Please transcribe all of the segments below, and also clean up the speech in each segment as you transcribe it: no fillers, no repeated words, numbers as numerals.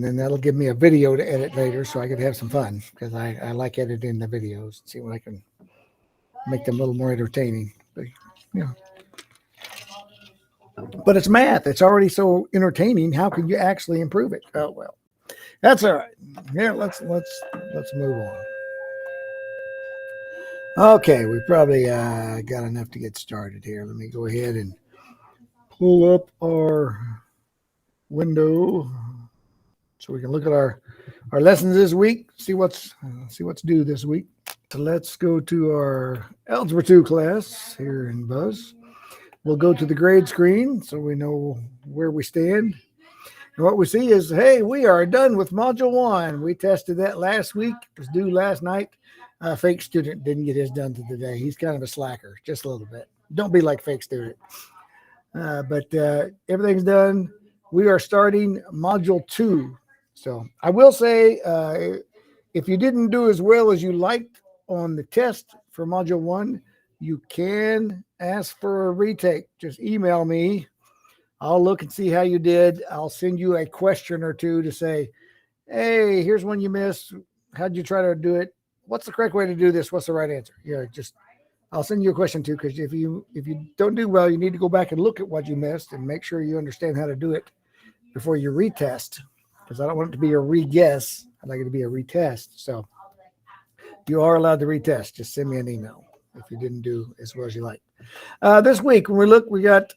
then that'll give me a video to edit later so I could have some fun because I like editing the videos, see what I can make them a little more entertaining. But, you know, but it's math. It's already so entertaining. How can you actually improve it? Oh well, that's all right. Here, let's move on. Okay, we probably got enough to get started here. Let me go ahead and pull up our window so we can look at our lessons this week. See what's due this week. So let's go to our Algebra 2 class here in Buzz. We'll go to the grade screen so we know where we stand. And what we see is, hey, we are done with Module 1. We tested that last week. It was due last night. Fake student didn't get his done today. He's kind of a slacker, just a little bit. Don't be like fake student. But everything's done. We are starting Module 2. So I will say, if you didn't do as well as you liked on the test for Module 1, you can ask for a retake. Just email me. I'll look and see how you did. I'll send you a question or two to say, hey, here's one you missed. How'd you try to do it? What's the correct way to do this? What's the right answer? Yeah, I'll send you a question too, because if you don't do well, you need to go back and look at what you missed and make sure you understand how to do it before you retest. Because I don't want it to be a re-guess. I'd like it to be a retest. So you are allowed to retest. Just send me an email if you didn't do as well as you like. This week, when we look, we got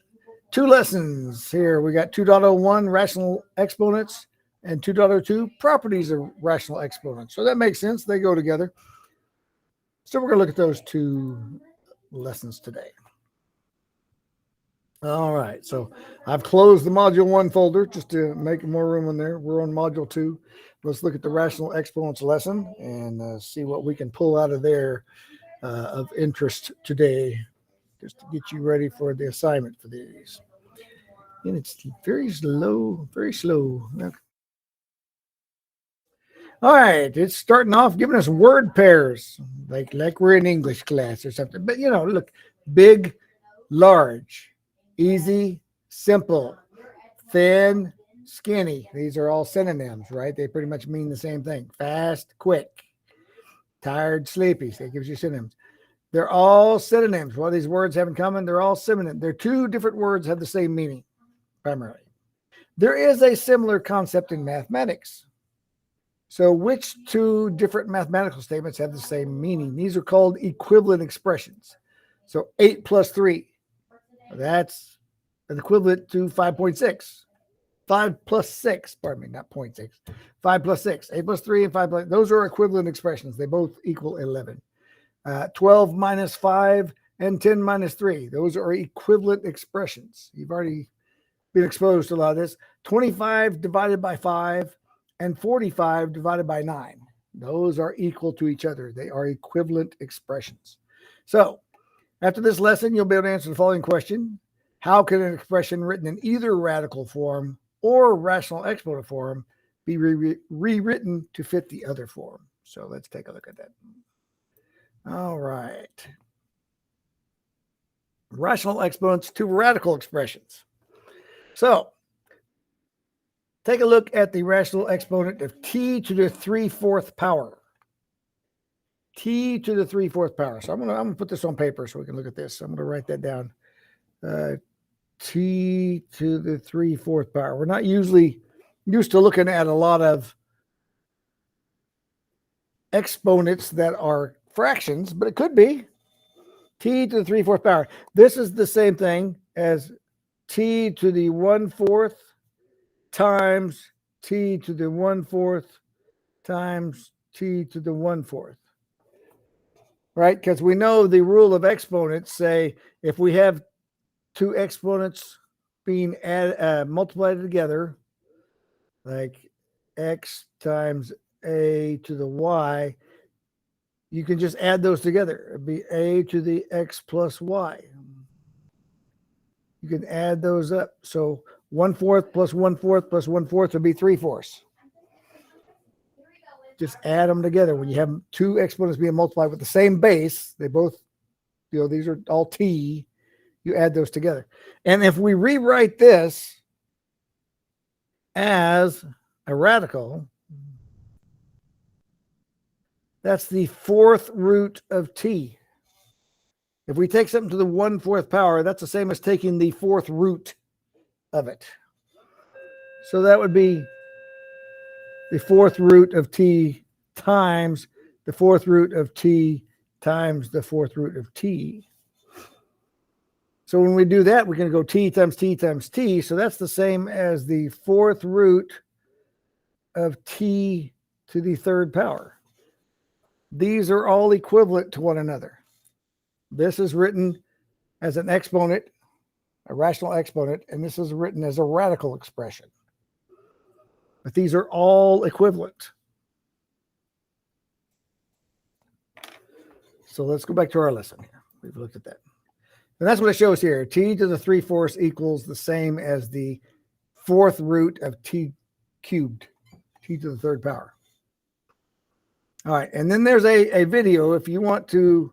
2 lessons here. We got 2.01 rational exponents and 2.02 properties of rational exponents. So that makes sense. They go together. So we're going to look at those 2 lessons today. All right. So I've closed the Module 1 folder just to make more room in there. We're on Module 2. Let's look at the rational exponents lesson and see what we can pull out of there of interest today, just to get you ready for the assignment for these. And it's very slow, very slow. Okay. All right, it's starting off giving us word pairs, like we're in English class or something. But, you know, look, big, large, easy, simple, thin, skinny. These are all synonyms, right? They pretty much mean the same thing. Fast, quick, tired, sleepy. So it gives you synonyms. They're all synonyms. What these words have in common, they're all synonyms. They're 2 different words have the same meaning, primarily. There is a similar concept in mathematics. So which 2 different mathematical statements have the same meaning? These are called equivalent expressions. So 8 plus 3, that's an equivalent to 5.6. 5 plus 6, pardon me, not 0.6. 5 plus 6, 8 plus 3 and 5 plus, those are equivalent expressions. They both equal 11. 12 minus 5 and 10 minus 3, those are equivalent expressions. You've already been exposed to a lot of this. 25 divided by 5 and 45 divided by 9. Those are equal to each other. They are equivalent expressions. So after this lesson, you'll be able to answer the following question. How can an expression written in either radical form or rational exponent form be rewritten to fit the other form? So let's take a look at that. All right. Rational exponents to radical expressions. So take a look at the rational exponent of t to the 3/4 power. T to the 3/4 power. So I'm gonna put this on paper so we can look at this. I'm gonna write that down. T to the 3/4 power. We're not usually used to looking at a lot of exponents that are fractions, but it could be t to the 3/4 power. This is the same thing as t to the 1/4 times t to the 1/4 times t to the 1/4. Right? Because we know the rule of exponents say if we have 2 exponents being multiplied together, like x times a to the y, you can just add those together. It'd be a to the x plus y. You can add those up. So 1/4 plus 1/4 plus 1/4 would be 3/4. Just add them together. When you have 2 exponents being multiplied with the same base, they both, these are all t, you add those together. And if we rewrite this as a radical, that's the fourth root of t. If we take something to the 1/4 power, that's the same as taking the fourth root of it. So that would be the fourth root of t times the fourth root of t times the fourth root of t. So when we do that, we're going to go t times t times t. So that's the same as the fourth root of t to the third power. These are all equivalent to one another. This is written as an exponent, a rational exponent, and this is written as a radical expression. But these are all equivalent. So let's go back to our lesson here. We've looked at that. And that's what it shows here. T to the 3/4 equals the same as the fourth root of t cubed, t to the third power. All right, and then there's a video if you want to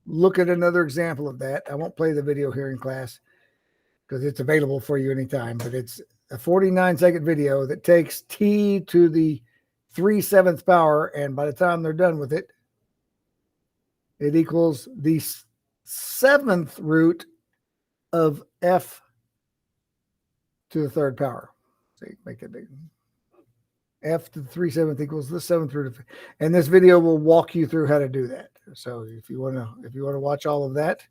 look at another example of that. I won't play the video here in class because it's available for you anytime, but it's a 49-second video that takes t to the 3/7 power, and by the time they're done with it, it equals the 7th root of f to the third power. So you make it big. F to the 3/7 equals the 7th root of, and this video will walk you through how to do that. So if you want to watch all of that,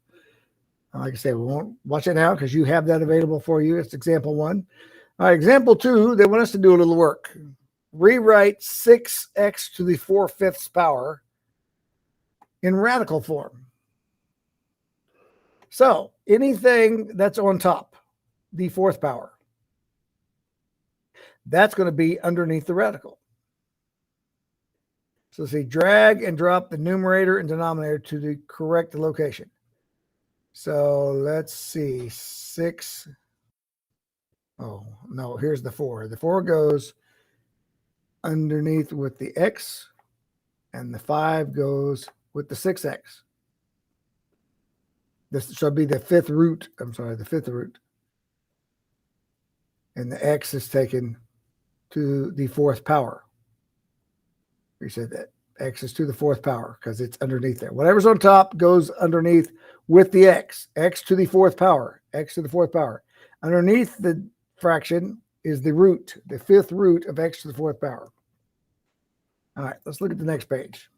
like I say, we won't watch it now because you have that available for you. It's example 1. All right, example 2, they want us to do a little work. Rewrite 6x to the 4/5 power in radical form. So anything that's on top, the 4th power, that's going to be underneath the radical. So see, drag and drop the numerator and denominator to the correct location. So let's see, 6. Oh, no, here's the 4. The 4 goes underneath with the x, and the 5 goes with the 6x. This should be the 5th root. I'm sorry, the 5th root. And the x is taken to the 4th power. We said that x is to the 4th power because it's underneath there. Whatever's on top goes underneath with the x. X to the 4th power. X to the 4th power. Underneath the fraction is the root, the 5th root of x to the 4th power. All right, let's look at the next page.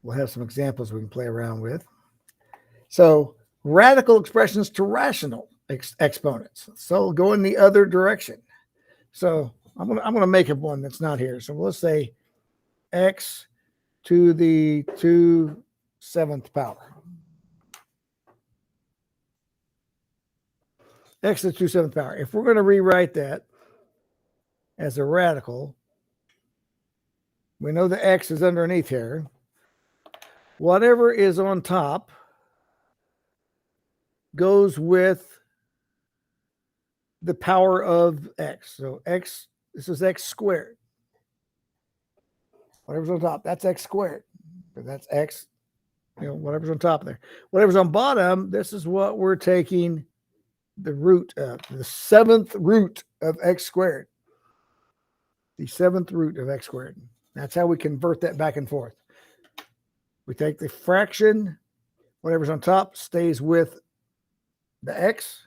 We'll have some examples we can play around with. So radical expressions to rational exponents. So go in the other direction. So I'm gonna make up one that's not here. So let's say x to the 2/7 power. X to the 2/7 power. If we're going to rewrite that as a radical, we know the x is underneath here. Whatever is on top goes with the power of x. So x, this is x squared. Whatever's on top, that's x squared. That's x, whatever's on top of there. Whatever's on bottom, this is what we're taking the root of, the 7th root of x squared. The 7th root of x squared. That's how we convert that back and forth. We take the fraction, whatever's on top stays with the x,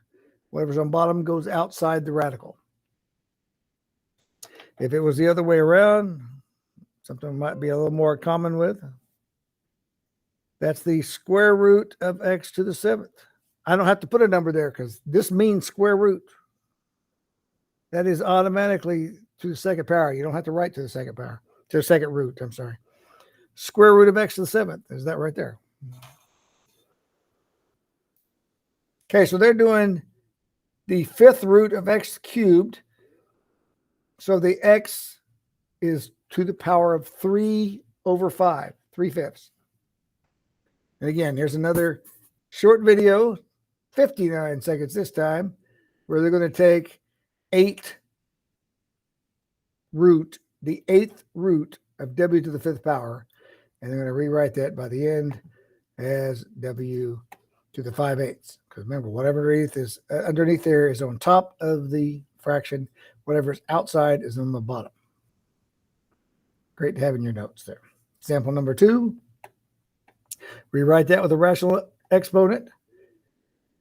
whatever's on bottom goes outside the radical. If it was the other way around, something might be a little more common with, that's the square root of x to the 7th. I don't have to put a number there because this means square root. That is automatically to the 2nd power. You don't have to write to the 2nd power, to the 2nd root, I'm sorry. Square root of x to the 7th is that right there. Okay, so they're doing the 5th root of x cubed. So the x is to the power of 3/5, 3/5. And again, here's another short video, 59 seconds this time, where they're going to take 8 root, the 8th root of w to the 5th power, and they're going to rewrite that by the end as w to the 5/8. Because remember, whatever underneath there is on top of the fraction. Whatever's outside is on the bottom. Great to have in your notes there. Example number 2. Rewrite that with a rational exponent.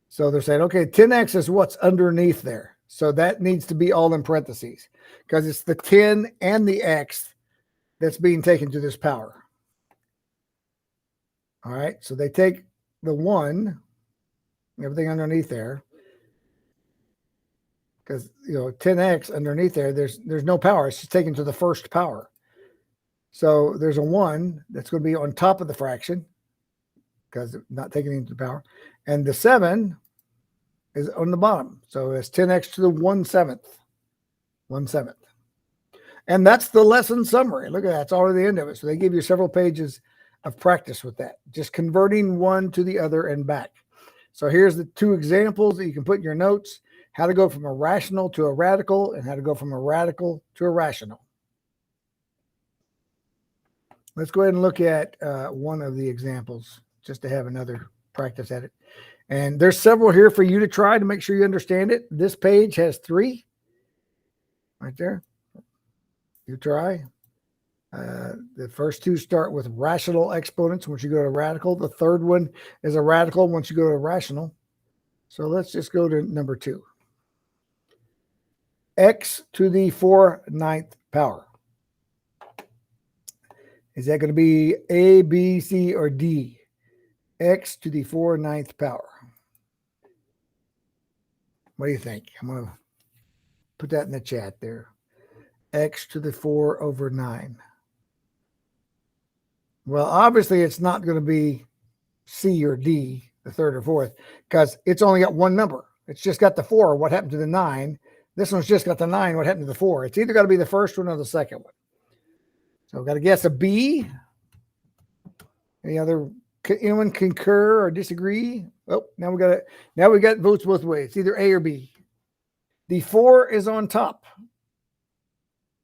So they're saying, okay, 10x is what's underneath there. So that needs to be all in parentheses because it's the 10 and the x that's being taken to this power. All right, so they take the 1, everything underneath there, because 10x underneath there, there's no power. It's just taken to the first power. So there's a 1 that's going to be on top of the fraction because it's not taking into the power, and the 7 is on the bottom. So it's 10x to the 1/7. 1/7. And that's the lesson summary. Look at that. It's already the end of it. So they give you several pages of practice with that, just converting one to the other and back. So here's the 2 examples that you can put in your notes: how to go from a rational to a radical and how to go from a radical to a rational. Let's go ahead and look at one of the examples just to have another practice at it. And there's several here for you to try to make sure you understand it. This page has 3 right there. You try. The first 2 start with rational exponents once you go to radical. The third one is a radical once you go to rational. So let's just go to number 2. X to the 4/9 power. Is that going to be A, B, C, or D? X to the 4/9 power. What do you think? I'm going to put that in the chat there. X to the 4/9. Well, obviously, it's not going to be C or D, the third or fourth, because it's only got one number. It's just got the 4. What happened to the 9? This one's just got the 9. What happened to the 4? It's either got to be the first one or the second one. So I've got to guess a B. Anyone concur or disagree? Oh, now we got votes both ways. It's either A or B. The 4 is on top.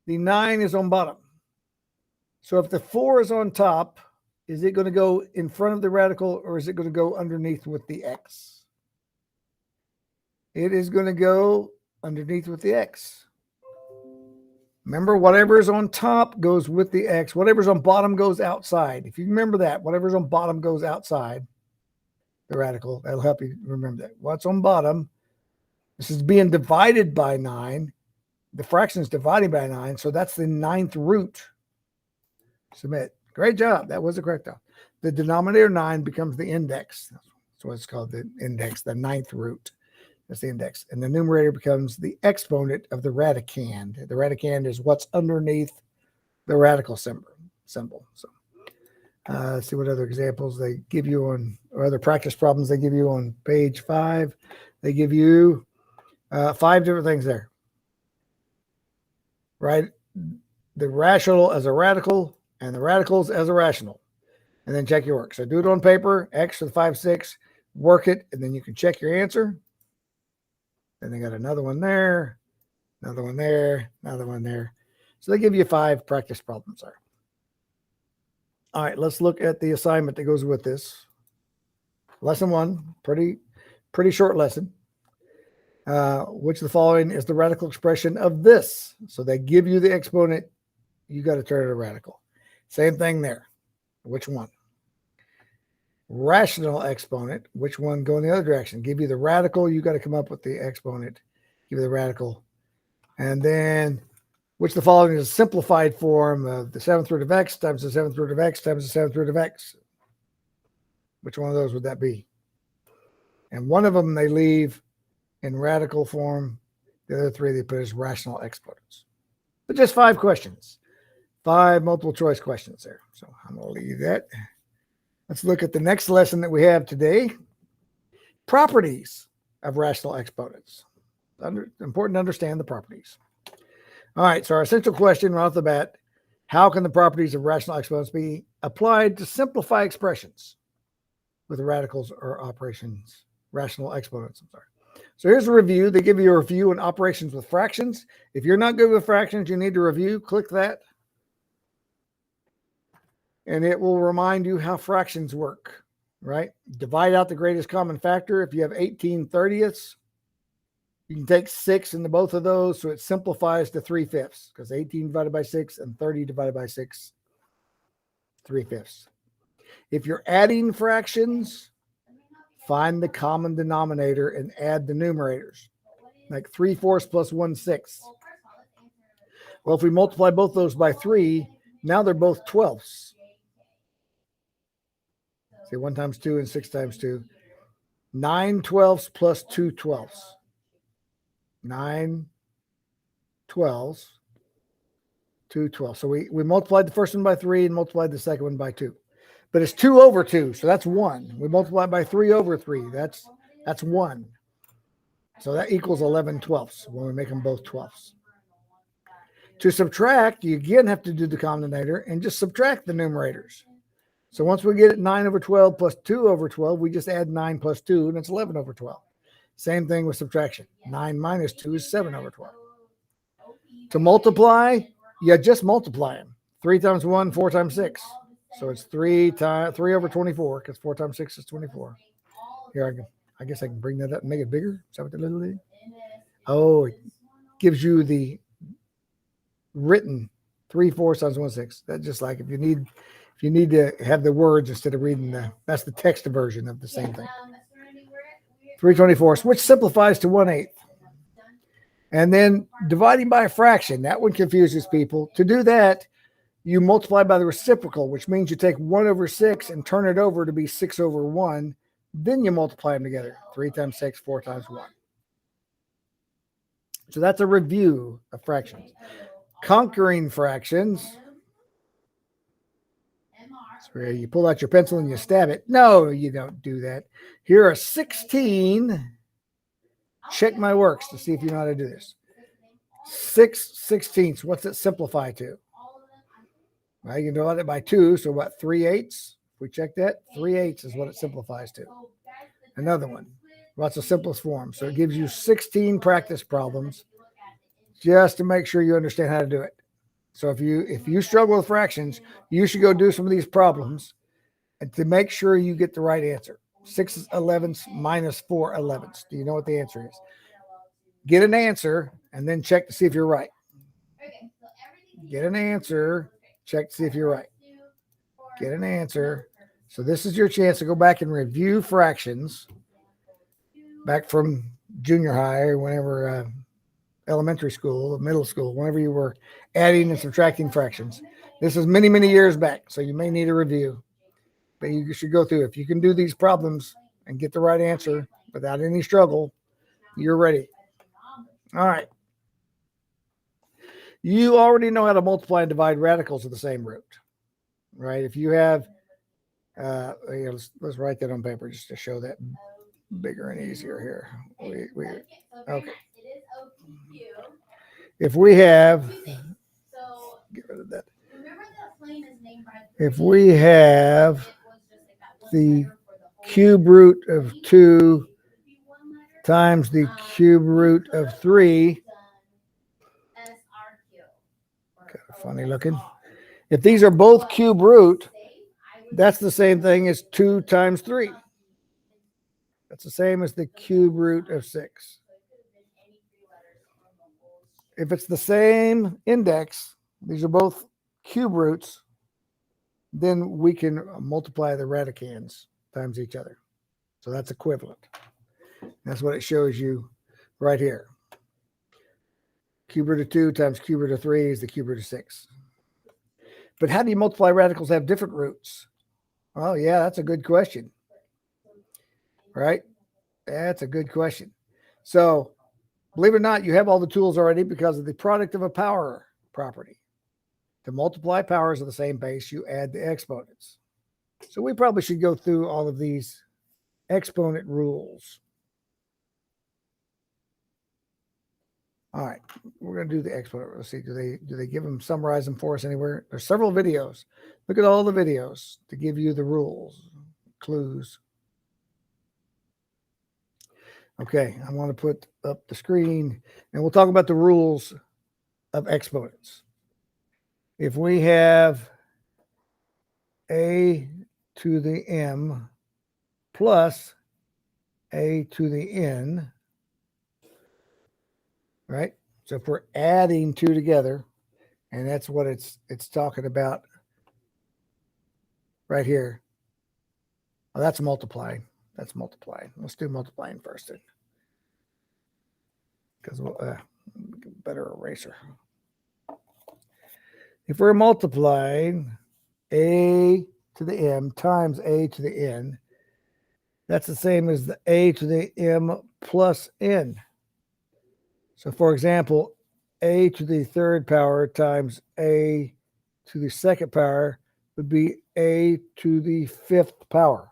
The 9 is on bottom. So if the 4 is on top, is it going to go in front of the radical or is it going to go underneath with the x? It is going to go underneath with the x. Remember, whatever's on top goes with the x. Whatever's on bottom goes outside. If you remember that, whatever's on bottom goes outside the radical. That'll help you remember that. What's on bottom? This is being divided by 9. The fraction is dividing by 9, so that's the 9th root. Submit. Great job. That was the correct job. The denominator 9 becomes the index. That's what it's called, the index, the 9th root. That's the index. And the numerator becomes the exponent of the radicand. The radicand is what's underneath the radical symbol. So let's see what other examples they give you on, or other practice problems they give you on page 5. They give you 5 different things there. Right? The rational as a radical and the radicals as a rational. And then check your work. So do it on paper, X to the 5/6, work it, and then you can check your answer. Then they got another one there, another one there, another one there. So they give you 5 practice problems there. All right, let's look at the assignment that goes with this. Lesson 1, pretty short lesson. Which of the following is the radical expression of this? So they give you the exponent. You got to turn it a radical. Same thing there. Which one? Rational exponent. Which one go in the other direction? Give you the radical. You got to come up with the exponent. Give you the radical. And then which of the following is a simplified form of the 7th root of x times the 7th root of x times the 7th root of x? Which one of those would that be? And one of them they leave in radical form. The other 3 they put as rational exponents. But just 5 questions. 5 multiple choice questions there. So I'm going to leave that. Let's look at the next lesson that we have today. Properties of rational exponents. Important to understand the properties. All right, so our essential question right off the bat: how can the properties of rational exponents be applied to simplify expressions with radicals or operations, rational exponents? I'm sorry. So here's a review. They give you a review on operations with fractions. If you're not good with fractions, you need to review. Click that. And it will remind you how fractions work, right? Divide out the greatest common factor. If you have 18/30ths, You can take 6 into both of those, so it simplifies to 3/5 because 18 divided by 6 and 30 divided by 6, 3/5. If you're adding fractions, find the common denominator and add the numerators, like 3/4 plus 1/6. Well, if we multiply both those by 3, now they're both 12ths. Say 1 times 2 and 6 times 2. 9/12 plus 2/12. 9/12, 2/12. So we multiplied the first one by 3 and multiplied the second one by 2. But it's 2 over 2, so that's 1. We multiply by 3 over 3. That's 1. So that equals 11/12 when we make them both 12ths. To subtract, you again have to do the common denominator and just subtract the numerators. So once we get it 9 over 12 plus 2 over 12, we just add 9 plus 2, and it's 11 over 12. Same thing with subtraction. 9 minus 2 is 7 over 12. To multiply, you just multiply them. 3 times 1, 4 times 6. So it's 3 over 24, because 4 times 6 is 24. Here, I guess I can bring that up and make it bigger. Is that what the little is? Oh, it gives you the written 3/4 times 1/6. That's just like if you need to have the words instead of reading that's the text version of the same thing. 3/24, which simplifies to 1/8. And then dividing by a fraction, that one confuses people. To do that, you multiply by the reciprocal, which means you take 1 over 6 and turn it over to be 6 over 1. Then you multiply them together. 3 times 6, 4 times 1. So that's a review of fractions. Conquering fractions. So you pull out your pencil and you stab it. No, you don't do that. Here are 16. Check my works to see if you know how to do this. 6/16. What's it simplify to? Well, you can divide it by 2, so what, 3/8? If we check that, 3/8 is what it simplifies to. Another one. What's the simplest form? So it gives you 16 practice problems just to make sure you understand how to do it. So if you struggle with fractions, you should go do some of these problems and to make sure you get the right answer. 6/11 minus 4/11. Do you know what the answer is? Get an answer and then check to see if you're right. Get an answer, check to see if you're right. Get an answer. So this is your chance to go back and review fractions back from junior high or whenever elementary school, middle school, whenever you were adding and subtracting fractions. This is many, many years back, so you may need a review. But you should go through. If you can do these problems and get the right answer without any struggle, you're ready. All right. You already know how to multiply and divide radicals of the same root, right? If you have, let's write that on paper just to show that bigger and easier here. Okay. If we have, get rid of that. If we have the cube root of 2 times the cube root of 3, kind of funny looking. If these are both cube root, that's the same thing as 2 times 3. That's the same as the cube root of 6. If it's the same index, these are both cube roots, then we can multiply the radicands times each other. So that's equivalent. That's what it shows you right here. Cube root of 2 times cube root of 3 is the cube root of 6. But how do you multiply radicals that have different roots? Oh, yeah, that's a good question. Right? That's a good question. So, believe it or not, you have all the tools already because of the product of a power property. To multiply powers of the same base, you add the exponents. So we probably should go through all of these exponent rules. All right, we're going to do the exponent. Let's see, do they give them, summarize them for us anywhere? There's several videos. Look at all the videos to give you the rules, clues. Okay, I want to put up the screen, and we'll talk about the rules of exponents. If we have a to the m plus a to the n, right? So if we're adding 2 together, and that's what it's talking about right here. Oh, that's multiplying. That's multiplying. Let's do multiplying first, because we'll better eraser. If we're multiplying a to the m times a to the n, that's the same as the a to the m plus n. So for example, a to the third power times a to the second power would be a to the fifth power.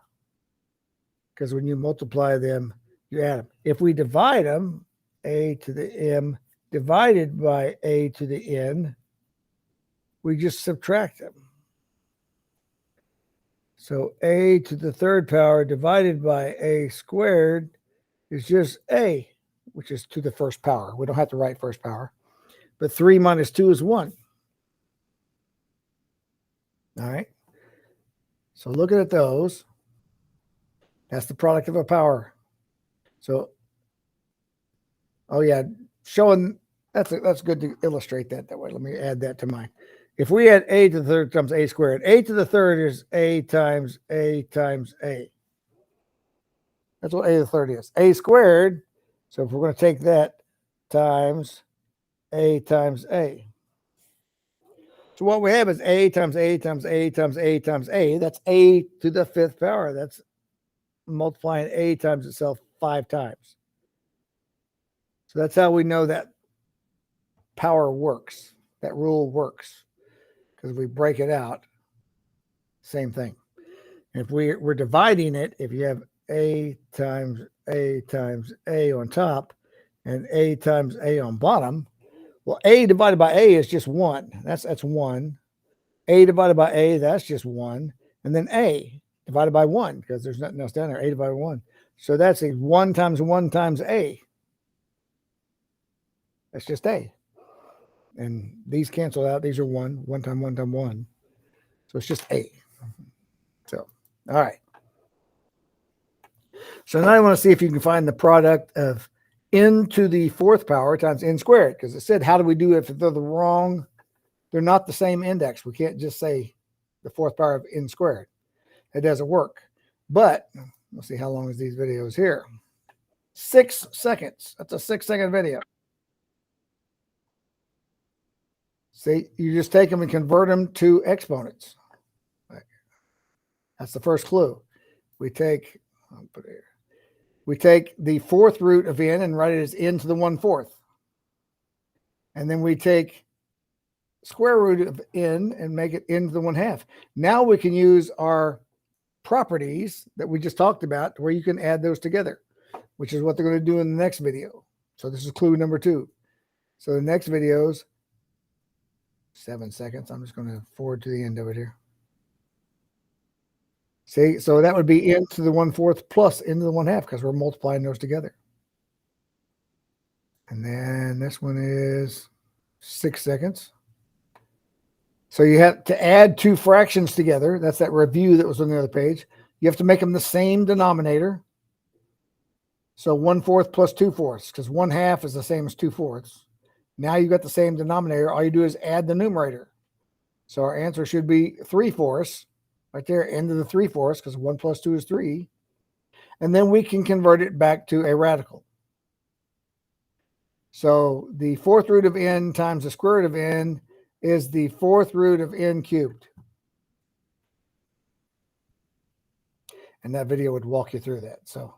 Because when you multiply them, you add them. If we divide them, a to the m divided by a to the n, we just subtract them. So a to the third power divided by a squared is just a, which is to the first power. We don't have to write first power. But 3 minus 2 is 1. All right. So looking at those, that's the product of a power. So, oh yeah, showing that's good to illustrate that way. Let me add that to mine. If we add a to the third times a squared, a to the third is a times a times a. That's what a to the third is. A squared. So if we're going to take that times a times a. So what we have is a times a times a times a times a. That's a to the fifth power. That's multiplying a times itself 5 times. So that's how we know that power works. That rule works. Because we break it out, same thing. And if we're dividing it, if you have a times a on top and a times a on bottom, well, a divided by a is just 1. That's 1. A divided by a, that's just 1. And then a divided by 1, because there's nothing else down there, a divided by 1. So that's a 1 times 1 times a. That's just a. And these cancel out. These are 1. 1 times 1 times 1. So it's just a. So, all right. So now I want to see if you can find the product of n to the fourth power times n squared, because it said, how do we do it if they're they're not the same index. We can't just say the fourth power of n squared. It doesn't work. But let's see how long is these videos here. 6 seconds. That's a 6-second video. See, you just take them and convert them to exponents. That's the first clue. We take, I'll put it here. We take the fourth root of n and write it as n to the 1/4. And then we take square root of n and make it n to the 1/2. Now we can use our properties that we just talked about where you can add those together, which is what they're going to do in the next video. So this is clue number 2. So the next video's 7 seconds. I'm just going to forward to the end of it here. See, so that would be n to the 1/4 plus n to the 1/2 because we're multiplying those together. And then this one is 6 seconds. So you have to add 2 fractions together. That's that review that was on the other page. You have to make them the same denominator. So 1/4 plus 2/4, because 1/2 is the same as 2/4. Now you've got the same denominator. All you do is add the numerator. So our answer should be 3/4. Right there, n to the 3/4, because 1 plus 2 is 3. And then we can convert it back to a radical. So the fourth root of n times the square root of n is the fourth root of n cubed. And that video would walk you through that. So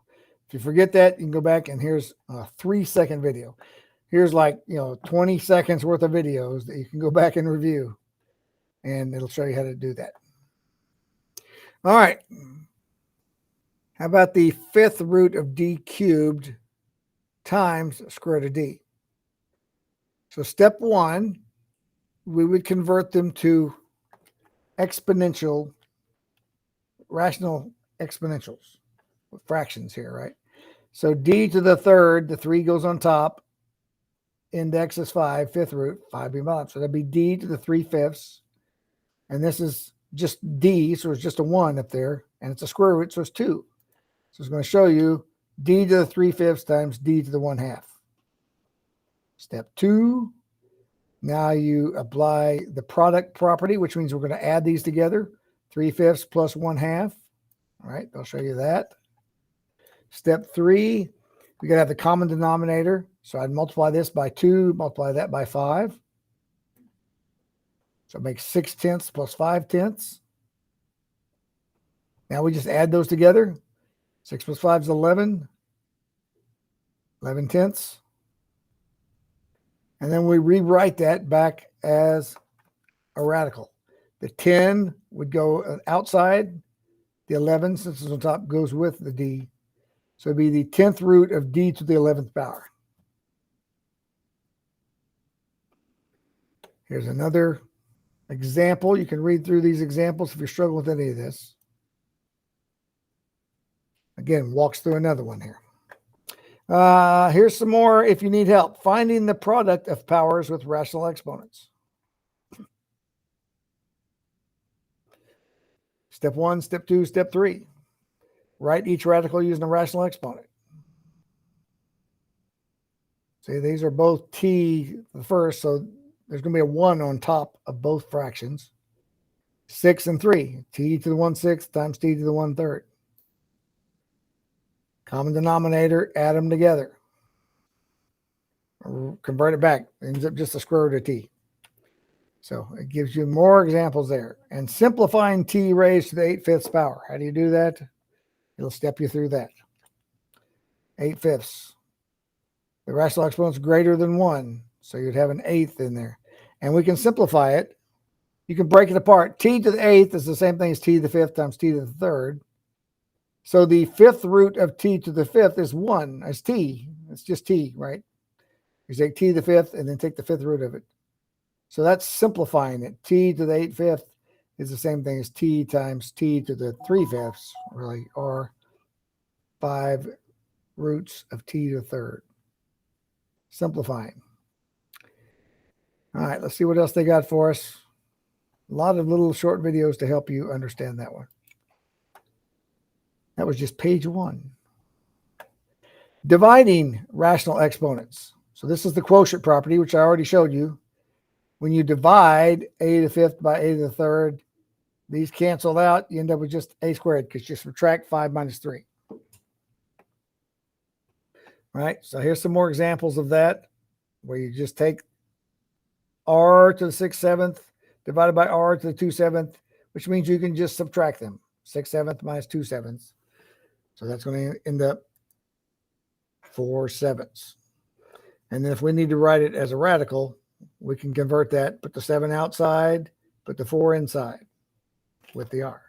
if you forget that, you can go back and here's a 3-second video. Here's 20 seconds worth of videos that you can go back and review. And it'll show you how to do that. All right. How about the fifth root of d cubed times square root of d? So step 1, we would convert them to rational exponentials, with fractions here, right? So d to the third, the 3 goes on top. Index is 5, fifth root, 5 being bottom. So that'd be d to the 3/5. And this is just d, so it's just a 1 up there. And it's a square root, so it's 2. So it's going to show you d to the 3/5 times d to the 1/2. Step 2, now you apply the product property, which means we're going to add these together. 3/5 plus 1/2. All right, I'll show you that. Step 3, we got to have the common denominator. So I'd multiply this by 2, multiply that by 5. So it makes 6/10 plus 5/10. Now we just add those together. 6 plus 5 is 11. 11/10. And then we rewrite that back as a radical. The 10 would go outside. The 11, since it's on top, goes with the d. So it'd be the 10th root of d to the 11th power. Here's another example. You can read through these examples if you're struggling with any of this. Again, walks through another one here. Here's some more if you need help. Finding the product of powers with rational exponents. Step 1, step 2, step 3. Write each radical using a rational exponent. See, these are both t the first, so there's going to be a 1 on top of both fractions. 6 and 3, t to the 1/6 times t to the 1/3. Common denominator, add them together. Convert it back, ends up just a square root of t. So it gives you more examples there. And simplifying t raised to the 8/5 power. How do you do that? It'll step you through that. 8/5. The rational exponent is greater than 1, so you'd have an 1/8 in there. And we can simplify it. You can break it apart. T to the 8th is the same thing as t to the 5th times t to the 3rd. So the 5th root of t to the 5th is 1 as t. It's just t, right? You take t to the 5th and then take the 5th root of it. So that's simplifying it. T to the 8/5 is the same thing as t times t to the 3/5, really, or 5 roots of t to the 3rd. Simplifying. All right, let's see what else they got for us. A lot of little short videos to help you understand that one. That was just page 1. Dividing rational exponents. So this is the quotient property, which I already showed you. When you divide a to the 5th by a to the 3rd, these cancel out. You end up with just a squared because you subtract 5 minus 3. All right, so here's some more examples of that, where you just take r to the 6/7 divided by r to the 2/7, which means you can just subtract them. 6/7 minus 2/7. So that's going to end up 4/7. And then if we need to write it as a radical, we can convert that, put the 7 outside, put the 4 inside with the r.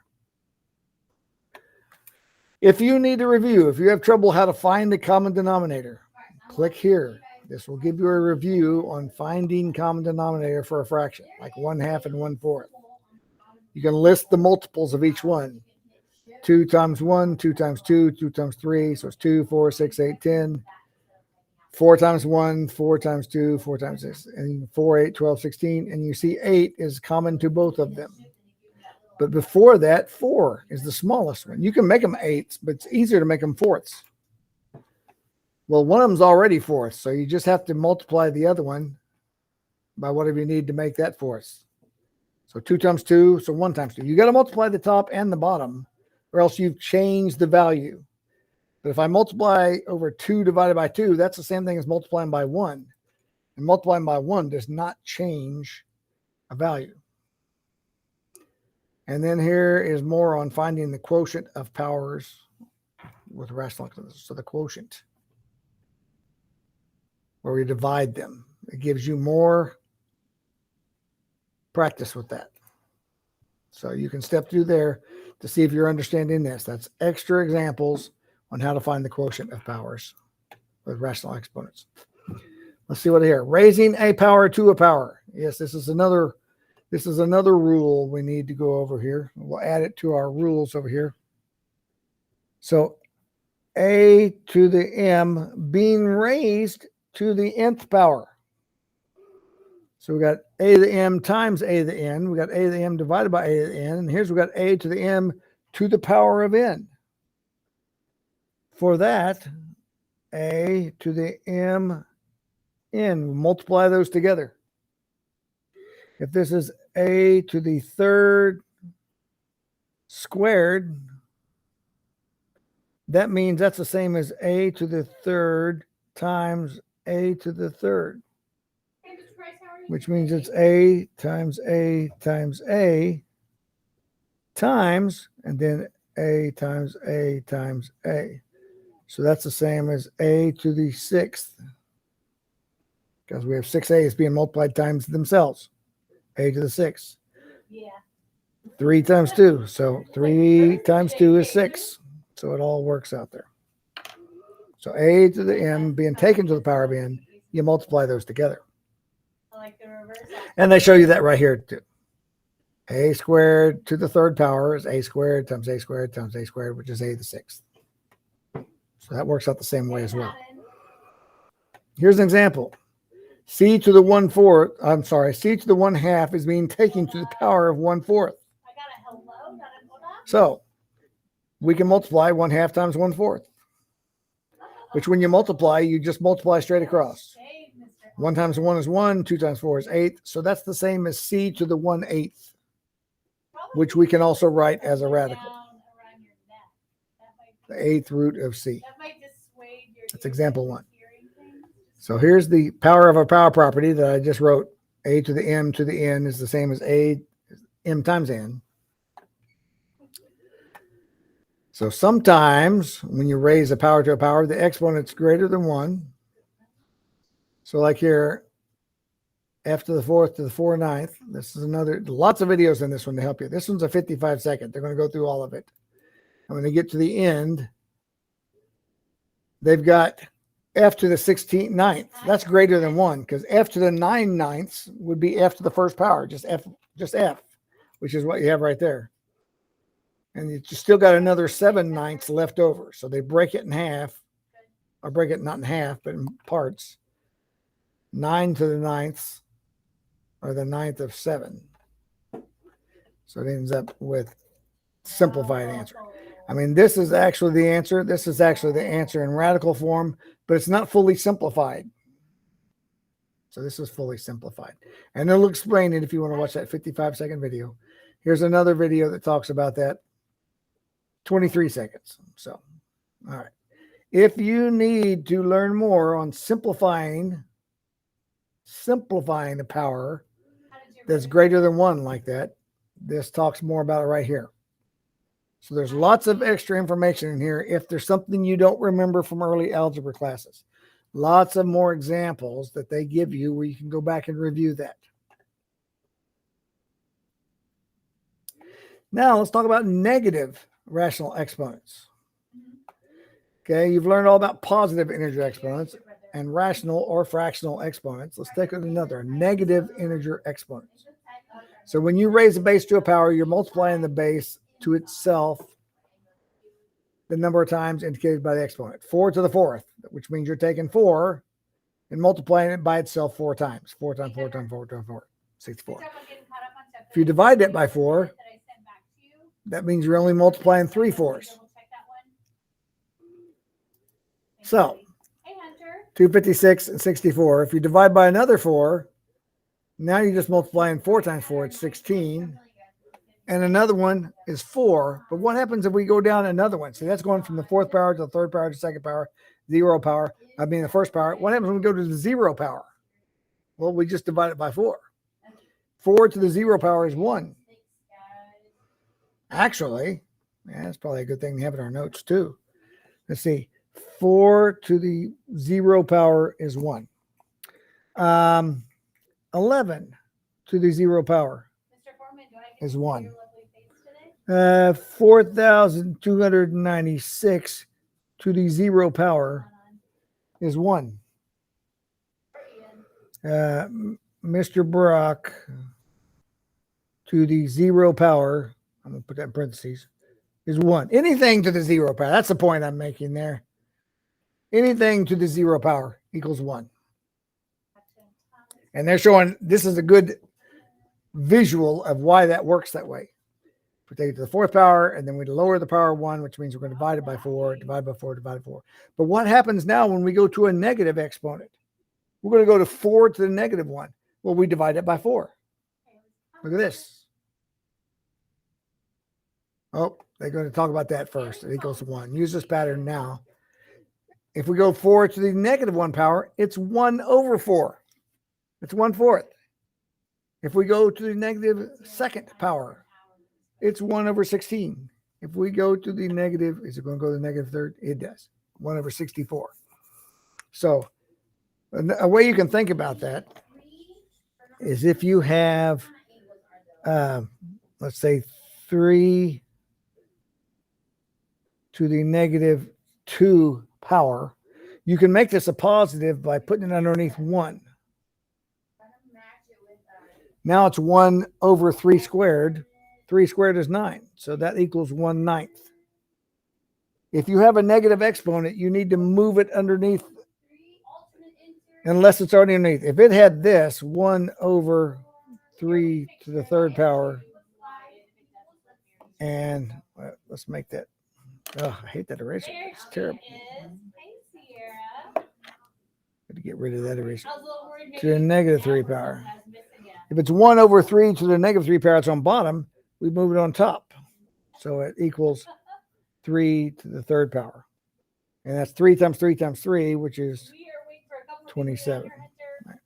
If you need to review, if you have trouble how to find the common denominator, click here. This will give you a review on finding common denominator for a fraction, like 1/2 and 1/4. You can list the multiples of each one. 2 times 1, 2 times 2, 2 times 3. So it's 2, 4, 6, 8, 10. 4 times 1, 4 times 2, 4 times 6, and 4, 8, 12, 16. And you see 8 is common to both of them. But before that, 4 is the smallest one. You can make them 8s, but it's easier to make them 4ths. Well, one of them's already 4th, so you just have to multiply the other one by whatever you need to make that 4th. So 2 times 2, so 1 times 2. You got to multiply the top and the bottom, or else you've changed the value. But if I multiply over 2 divided by 2, that's the same thing as multiplying by 1. And multiplying by 1 does not change a value. And then here is more on finding the quotient of powers with rational exponents. So the quotient, where we divide them. It gives you more practice with that. So you can step through there to see if you're understanding this. That's extra examples on how to find the quotient of powers with rational exponents. Let's see what here. Raising a power to a power. Yes, this is another rule we need to go over here. We'll add it to our rules over here. So a to the m being raised to the nth power. So we got a to the m times a to the n. We got a to the m divided by a to the n. And here's we got a to the m to the power of n. For that, a to the m n. We'll multiply those together. If this is a to the third squared, that means that's the same as a to the third times a to the third, which means it's a times a times a times, and then a times a times a. So that's the same as a to the sixth, because we have 6a's being multiplied times themselves. A to the sixth. Yeah. 3 times 2. So 3 times 2 is 6. So it all works out there. So a to the m being taken to the power of n, you multiply those together. I like the reverse. And they show you that right here too. A squared to the third power is a squared times a squared times a squared, which is a to the sixth. So that works out the same way as well. Here's an example. C to the 1/4, I'm sorry, C to the 1/2 is being taken to the power of 1/4. I got a hello, not a hola. So we can multiply 1/2 times 1/4, which when you multiply, you just multiply straight across. 1 times 1 is 1, 2 times 4 is 8. So that's the same as C to the 1/8, which we can also write as a radical. The 8th root of C. That's example 1. So here's the power of our power property that I just wrote. A to the m to the n is the same as a m times n. So sometimes when you raise a power to a power, the exponent's greater than 1. So like here, f to the 4th to the 4/9. This is another, lots of videos in this one to help you. This one's a 55 second. They're going to go through all of it. And when they get to the end, they've got f to the 16/9. That's greater than 1, because f to the 9/9 would be f to the first power, just f, which is what you have right there. And you still got another 7/9 left over. So they break it in half, or break it not in half, but in parts. 9 to the 9th, or the 9th of 7. So it ends up with simplified answer. I mean, this is actually the answer. This is actually the answer in radical form, but it's not fully simplified. So this is fully simplified. And they'll explain it if you want to watch that 55 second video. Here's another video that talks about that. 23 seconds. So, all right. If you need to learn more on simplifying the power that's greater than 1 like that, this talks more about it right here. So there's lots of extra information in here if there's something you don't remember from early algebra classes. Lots of more examples that they give you where you can go back and review that. Now let's talk about negative rational exponents. Okay, you've learned all about positive integer exponents and rational or fractional exponents. Let's take another, negative integer exponents. So when you raise a base to a power, you're multiplying the base to itself the number of times indicated by the exponent. 4 to the 4th, which means you're taking 4 and multiplying it by itself 4 times. 4 times 4 times 4 times 4, 64. If you divide that by 4, that means you're only multiplying 3 4s. So 256 and 64. If you divide by another 4, now you're just multiplying 4 times 4, it's 16. And another one is 4. But what happens if we go down another one? See, that's going from the 4th power to the 3rd power to the 2nd power, 0 power. I mean, the 1st power. What happens when we go to the 0 power? Well, we just divide it by 4. 4 to the 0 power is 1. Actually, yeah, that's probably a good thing to have in our notes too. Let's see. 4 to the 0 power is 1. 11 to the 0 power is 1. 4,296 to the 0 power is 1. Mr. Brock to the 0 power, I'm going to put that in parentheses, is 1. Anything to the 0 power. That's the point I'm making there. Anything to the 0 power equals 1. And they're showing this is a good visual of why that works that way. We take it to the 4th power, and then we lower the power of 1, which means we're going to divide it by 4, divide by 4, divide by 4. But what happens now when we go to a negative exponent? We're going to go to 4 to the negative 1. Well, we divide it by 4. Look at this. Oh, they're going to talk about that first. It equals 1. Use this pattern now. If we go 4 to the negative 1 power, it's 1 over 4. It's 1/4. If we go to the negative second power, it's 1 over 16. If we go to the negative, is it going to go to the negative third? It does. 1 over 64. So a way you can think about that is if you have, let's say, 3 to the negative 2 power, you can make this a positive by putting it underneath 1. Now it's 1 over 3 squared. 3 squared is 9. So that equals 1/9. If you have a negative exponent, you need to move it underneath unless it's already underneath. If it had this 1 over 3 to the third power, and let's make that. Oh, I hate that eraser. It's terrible. Got to get rid of that eraser. To the negative 3 power. If it's 1 over 3 to the negative 3 power, it's on bottom. We move it on top. So it equals 3 to the third power. And that's 3 times 3 times 3, which is 27. Right.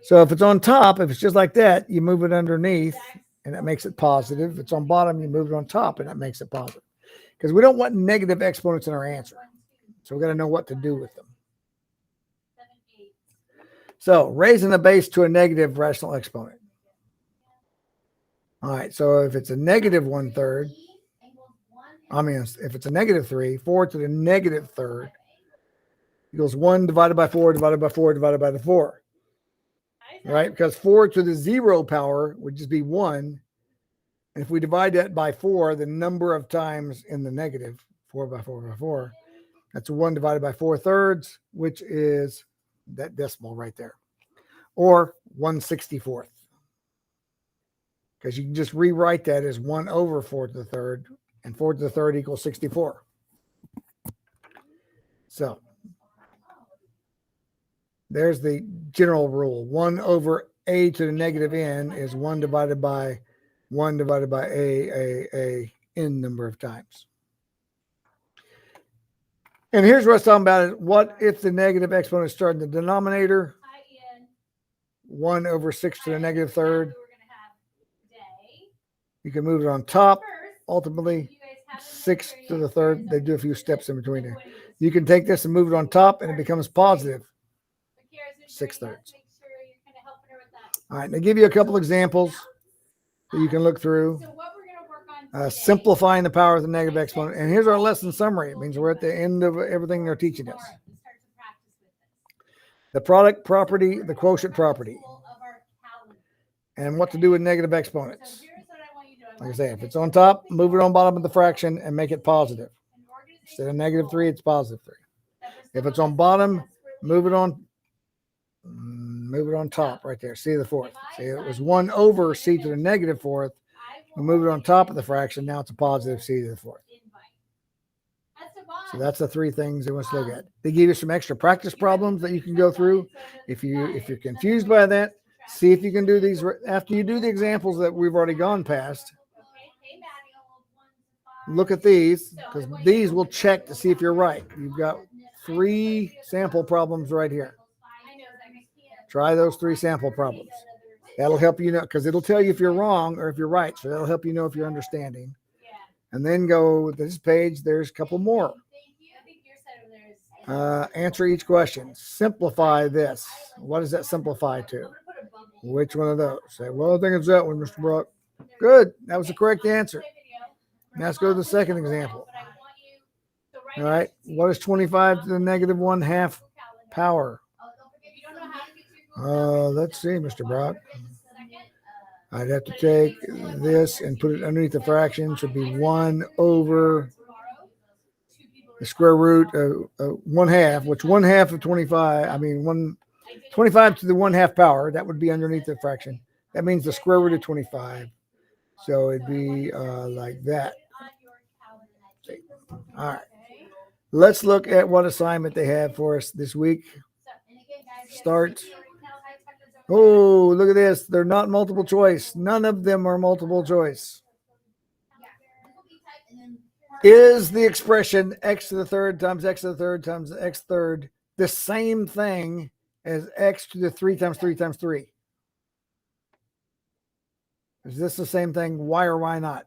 So if it's on top, if it's just like that, you move it underneath and that makes it positive. If it's on bottom, you move it on top and that makes it positive. Because we don't want negative exponents in our answer. So we got to know what to do with them. So raising the base to a negative rational exponent. All right, so if it's a negative 1/3, if it's a negative 3, 4 to the negative third equals 1 divided by 4 divided by 4 divided by the 4. Right? Because 4 to the 0 power would just be 1. And if we divide that by 4, the number of times in the negative, 4 by 4 by 4, that's 1 divided by 4/3, which is that decimal right there. Or 1/64. Because you can just rewrite that as 1 over 4 to the third, and 4 to the third equals 64. So there's the general rule. 1 over a to the negative n is 1 divided by a n number of times. And here's what I was talking about. What if the negative exponent started in the denominator? 1 over 6 to the negative third. You can move it on top. Ultimately, 6 to the third. They do a few steps in between there. You can take this and move it on top, and it becomes positive 6/3. All right, they give you a couple examples that you can look through. Simplifying the power of the negative exponent. And here's our lesson summary. It means we're at the end of everything they're teaching us. The product property, the quotient property, and what to do with negative exponents. Like I say, if it's on top, move it on bottom of the fraction and make it positive. Instead of negative 3, it's positive 3. If it's on bottom, move it on top right there. C to the fourth. See, it was 1 over c to the negative fourth. We move it on top of the fraction. Now it's a positive c to the fourth. So that's the 3 things they want to look at. They give you some extra practice problems that you can go through. If you're confused by that, see if you can do these after you do the examples that we've already gone past. Look at these, because these will check to see if you're right. You've got 3 sample problems right here. Try those 3 sample problems. That'll help you know, because it'll tell you if you're wrong or if you're right. So that'll help you know if you're understanding. And then go to this page. There's a couple more. Answer each question. Simplify this. What does that simplify to? Which one of those? Say, well, I think it's that one, Mr. Brock. Good. That was the correct answer. Now let's go to the second example. All right. What is 25 to the negative 1/2 power? Let's see, Mr. Brock. I'd have to take this and put it underneath the fraction. Should be 1 over the square root of 1/2, which 1/2 of 25, 25 to the 1/2 power, that would be underneath the fraction. That means the square root of 25. So it'd be like that. All right. Let's look at what assignment they have for us this week. Start. Oh, look at this. They're not multiple choice. None of them are multiple choice. Is the expression x to the third times x to the third times x third the same thing as x to the 3 times 3 times 3? Is this the same thing? Why or why not?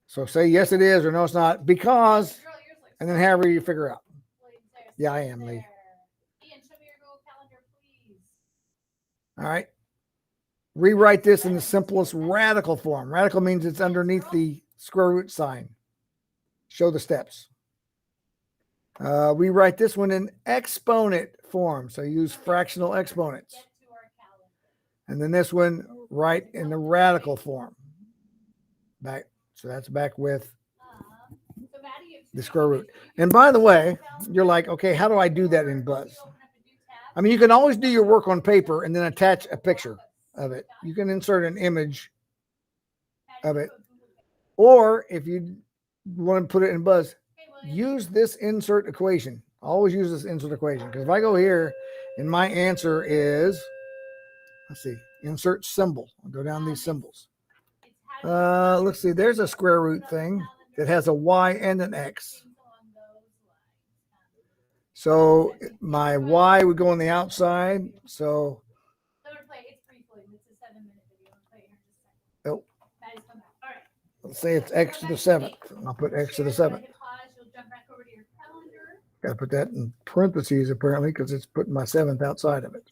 So say yes it is or no it's not, because, and then however you figure out. Yeah, I am, Lee. All right. Rewrite this in the simplest radical form. Radical means it's underneath the square root sign. Show the steps. We write this one in exponent form. So use fractional exponents. And then this one, write in the radical form. Back. So that's back with the square root. And by the way, you're like, okay, how do I do that in Buzz? I mean, you can always do your work on paper and then attach a picture of it. You can insert an image of it. Or if you want to put it in Buzz, use this insert equation. Always use this insert equation. Because if I go here and my answer is, let's see, insert symbol. I'll go down these symbols. Let's see, there's a square root thing that has a y and an x. So my y would go on the outside. So oh, let's say it's x to the 7th. I'll put x to the 7th. Got to put that in parentheses apparently because it's putting my 7th outside of it.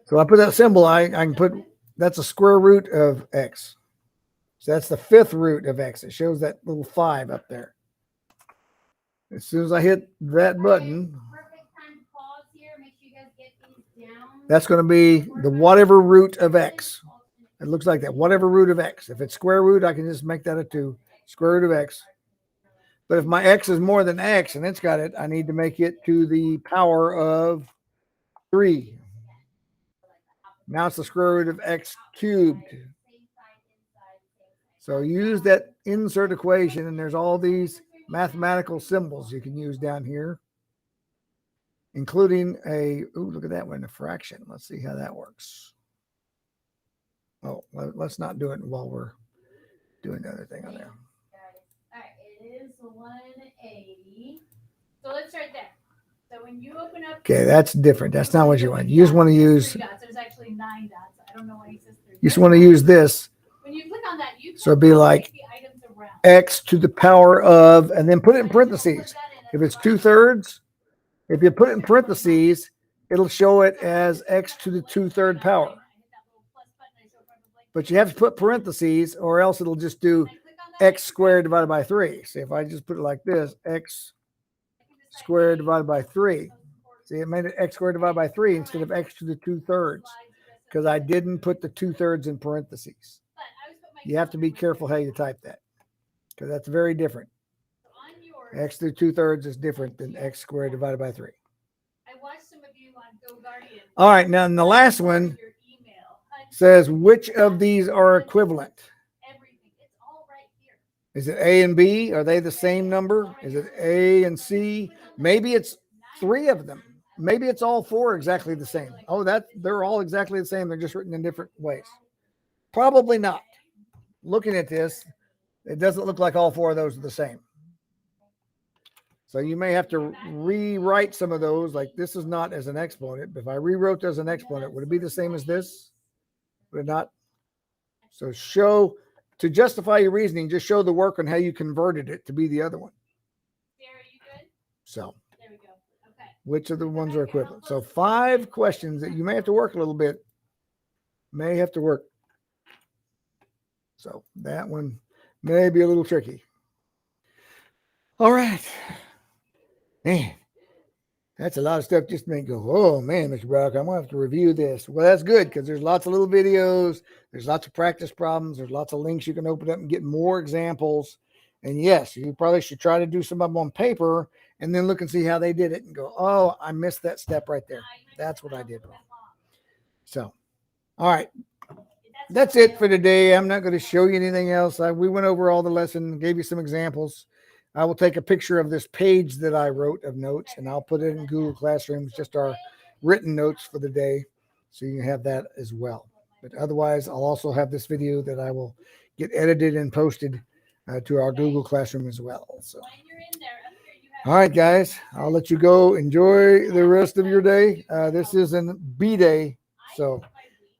So I put that symbol. I can put, that's a square root of x. So that's the 5th root of x. It shows that little 5 up there. As soon as I hit that button, that's going to be the whatever root of x. It looks like that, whatever root of x. If it's square root, I can just make that a 2, square root of x. But if my x is more than x and it's got it, I need to make it to the power of 3. Now it's the square root of x cubed. So use that insert equation, and there's all these mathematical symbols you can use down here, including a, ooh, look at that one, a fraction. Let's see how that works. Oh, let's not do it while we're doing the other thing on there. All right, it is 180. So let's start there. So when you open up, okay, that's different. That's not what you want. You just want to use. There's actually 9 dots. I don't know why it says 3. You just want to use this. When you click on that, you so it'd be like x to the power of, and then put it in parentheses. If it's 2/3, if you put it in parentheses, it'll show it as x to the 2/3 power. But you have to put parentheses, or else it'll just do x squared divided by 3. See, if I just put it like this, x squared divided by 3. See, it made it x squared divided by 3 instead of x to the 2/3, because I didn't put the 2/3 in parentheses. You have to be careful how you type that, because that's very different. X to the 2/3 is different than x squared divided by 3. All right, now in the last one says which of these are equivalent. Is it A and B? Are they the same number? Is it A and C? Maybe it's 3 of them. Maybe it's all 4 exactly the same. Oh, they're all exactly the same. They're just written in different ways. Probably not. Looking at this, it doesn't look like all 4 of those are the same. So you may have to rewrite some of those. Like this is not as an exponent. But if I rewrote as an exponent, would it be the same as this? Would it not? So to justify your reasoning, just show the work on how you converted it to be the other one. So there we go. Okay. Which of the ones are equivalent? So 5 questions that you may have to work a little bit. May have to work. So that one may be a little tricky. All right. Man, that's a lot of stuff just to make go, oh man, Mr. Brock, I'm going to have to review this. Well, that's good because there's lots of little videos. There's lots of practice problems. There's lots of links you can open up and get more examples. And yes, you probably should try to do some of them on paper and then look and see how they did it and go, oh, I missed that step right there. That's what I did wrong. So, all right. That's it for today. I'm not going to show you anything else. We went over all the lesson, gave you some examples. I will take a picture of this page that I wrote of notes, and I'll put it in Google Classrooms, just our written notes for the day, so you can have that as well. But otherwise, I'll also have this video that I will get edited and posted to our Google Classroom as well. So, all right, guys, I'll let you go. Enjoy the rest of your day. This is an B day, so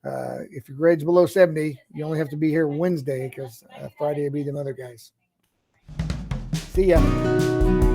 if your grade's below 70, you only have to be here Wednesday because Friday will be them other guys. See ya.